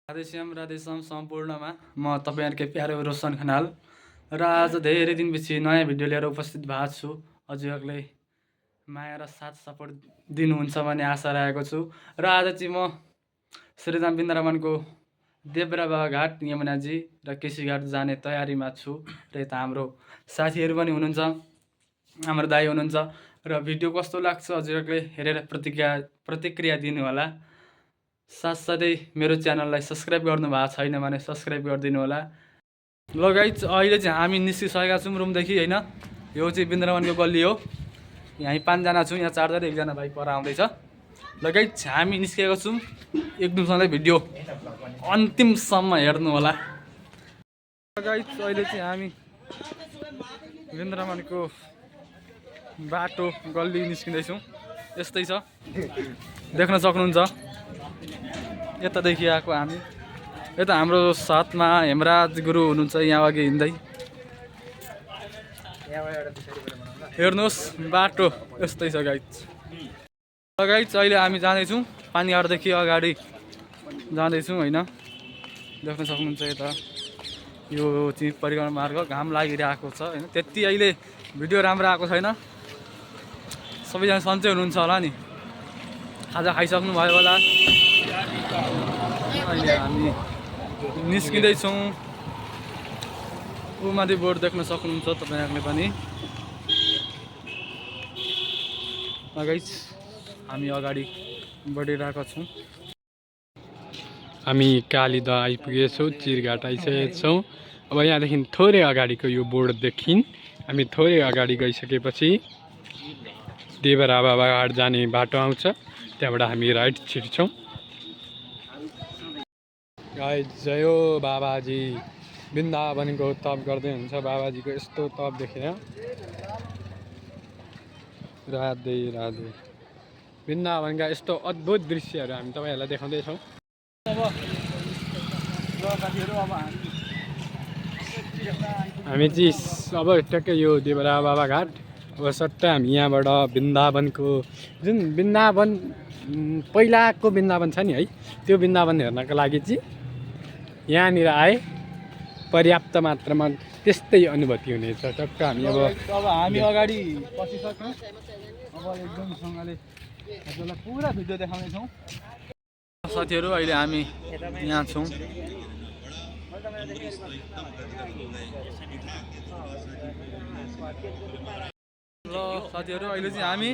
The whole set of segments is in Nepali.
राधेश्याम सम्पूर्णमा म तपाईँहरूकै प्यारो रोशन खनाल र आज धेरै दिनपछि नयाँ भिडियो लिएर उपस्थित भएको छु। हजुरहरूले माया र साथ सपोर्ट दिनुहुन्छ भन्ने आशा राखेको छु। र आज चाहिँ म श्रीराम वृन्दावनको देब्रा बाबा घाट यमुनाजी र केसी घाट जाने तयारीमा छु। र यता हाम्रो साथीहरू पनि हुनुहुन्छ, हाम्रो दाइ हुनुहुन्छ। र भिडियो कस्तो लाग्छ हजुरहरूले हेरेर प्रतिक्रिया दिनु होला। साथसाथै मेरो च्यानललाई सब्सक्राइब गर्नु भएको छैन भने सब्सक्राइब गरिदिनु होला। ल गाइज, अहिले चाहिँ हामी निस्किसकेका छौँ रुमदेखि होइन। यो चाहिँ वृन्दावनको गल्ली हो। यहाँ 5जना छौँ, यहाँ चार्जर एकजना भाइ पर आउँदैछ। ल गाइज, हामी निस्केको छौँ। एकदमसँगै भिडियो अन्तिमसम्म हेर्नु होला। गाइज, अहिले चाहिँ हामी वृन्दावनको बाटो गल्ली निस्किँदैछौँ। यस्तै छ, देख्न सक्नुहुन्छ। यतादेखि आएको हामी, यता हाम्रो साथमा हेमराज गुरु हुनुहुन्छ यहाँ अघि हिँड्दै। हेर्नुहोस् बाटो यस्तै छ गाइज। गाइज, अहिले हामी जाँदैछौँ, पानीहाटदेखि अगाडि जाँदैछौँ होइन। देख्न सक्नुहुन्छ यता यो चाहिँ परिक्रमा मार्ग। घाम लागिरहेको छ होइन। त्यति अहिले भिडियो राम्रो आएको छैन। सबैजना सन्चै हुनुहुन्छ होला नि? खाजा खाइसक्नु भयो होला। अहिले हामी निस्किँदैछौँ। उमाथि बोर्ड देख्न सक्नुहुन्छ तपाईँहरूले पनि। गाइस, हामी अगाडि बढिरहेका छौँ। हामी कालीदह आइपुगेछौँ, चिरघाट आइसकेका छौँ। अब यहाँदेखि थोरै अगाडिको यो बोर्डदेखि हामी थोरै अगाडि गइसकेपछि देब्रा बाबा घाट जाने बाटो आउँछ। त्यहाँबाट हामी राइट छिर्छौँ। गाइस, जय हो बाबाजी। वृन्दावनको तप गर्दै हुन्छ। बाबाजीको यस्तो तप देखेर राधे राधे। वृन्दावनका यस्तो अद्भुत दृश्यहरू हामी तपाईँहरूलाई देखाउँदैछौँ। हामी चाहिँ अब ट्याक्कै यो देब्रा बाबा घाट। अब सट्टै हामी यहाँबाट वृन्दावनको जुन वृन्दावन पहिलाको वृन्दावन छ नि है, त्यो वृन्दावन हेर्नको लागि चाहिँ यहाँनिर आए पर्याप्त मात्रामा त्यस्तै अनुभूति हुनेछ। टक्क हामी अब हामी अगाडि पसिसक्यौँ। अब एकदमसँगले हजुरलाई पुरा भिडियो देखाउनेछौँ। साथीहरू, अहिले हामी यहाँ छौँ। ल साथीहरू, अहिले चाहिँ हामी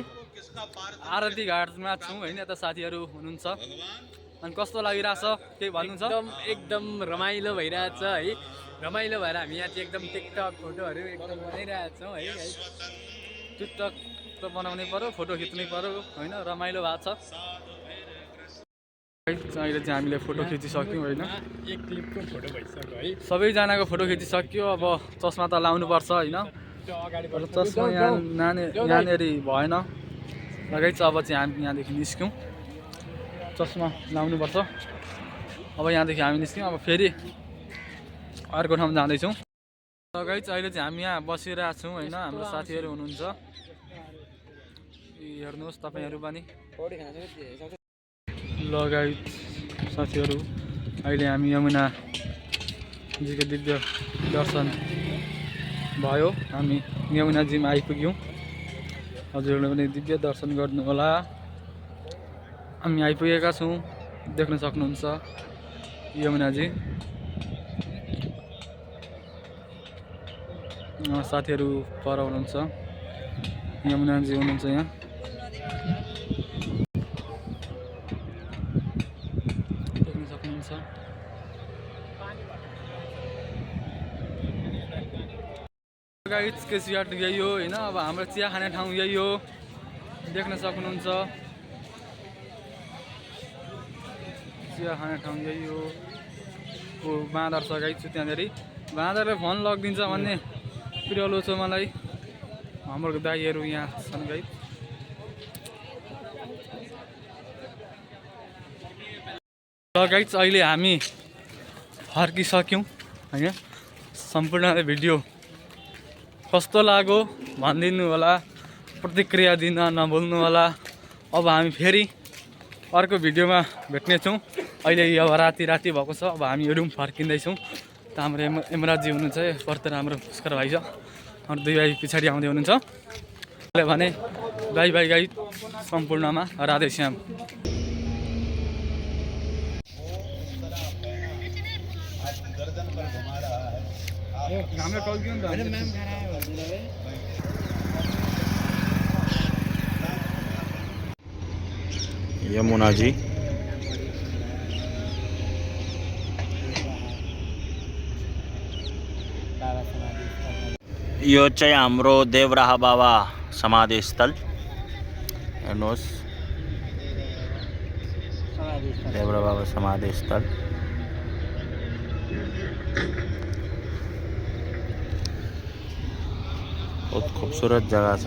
आरती घाटमा छौँ होइन। यता साथीहरू हुनुहुन्छ। अनि कस्तो लागिरहेछ केही भन्नु छ? एकदम रमाइलो भइरहेछ है। रमाइलो भएर हामी यहाँ चाहिँ एकदम टिकटक फोटोहरू एकदम बनाइरहेछौँ है। टिकटक त बनाउनै पर्यो, फोटो खिच्नै पर्यो होइन। रमाइलो भएको छ। अहिले चाहिँ हामीले फोटो खिचिसक्यौँ होइन। एक क्लिपको फोटो भइसक्यो है। सबैजनाको फोटो खिचिसक्यो। अब चस्मा त लाउनुपर्छ होइन। चस्मा यहाँनिर भएन। लगाइ अब चाहिँ हामी यहाँदेखि निस्क्यौँ। चस्मा लाउनुपर्छ। अब यहाँदेखि हामी निस्क्यौँ। अब फेरि अर्को ठाउँ जाँदैछौँ। गाइस, अहिले चाहिँ हामी यहाँ बसिरहेको छौँ होइन। हाम्रो साथीहरू हुनुहुन्छ, हेर्नुहोस् तपाईँहरू पनि। ल गाइस साथीहरू, अहिले हामी यमुनाजीको दिव्य दर्शन भयो। हामी यमुनाजीमा आइपुग्यौँ। हजुरहरूले पनि दिव्य दर्शन गर्नु होला। हामी आइपुगेका छौँ, देख्न सक्नुहुन्छ यमुनाजी। साथीहरू पर हुनुहुन्छ, यमुनाजी हुनुहुन्छ यहाँ। देख्न सक्नुहुन्छ। गाइस, केसी घाट यही हो होइन। अब हाम्रो चिया खाने ठाउँ यही हो, देख्न सक्नुहुन्छ। चिया खाने ठाउँ यही हो। बाँदर छ गाइस त्यहाँनिर। बाँदरले फोन लगिदिन्छ भन्ने पिरोलो छ मलाई। हाम्रो दाइहरू यहाँ छन् गाइस। ल गाइस, अहिले हामी फर्किसक्यौँ होइन। सम्पूर्ण भिडियो कस्तो लाग्यो भनिदिनु होला। प्रतिक्रिया दिन नभुल्नु होला। अब हामी फेरि अर्को भिडियोमा भेट्नेछौँ। अहिले अब राति भएको छ। अब हामी रुम फर्किँदैछौँ। त हाम्रो यमराजी हुनुहुन्छ, पर्तिर हाम्रो पुष्कर भाइ छ, अरू 2 भाइ पछाडि आउँदै हुनुहुन्छ। भने बाई बाई गाई, सम्पूर्णमा राधेश्याम। यमुना जी यो चाहिँ हाम्रो देवराहा बाबा समाधि स्थल हेर्नुहोस्, देवराहा बाबा समाधि स्थल। बहुत खूबसूरत जगह छ।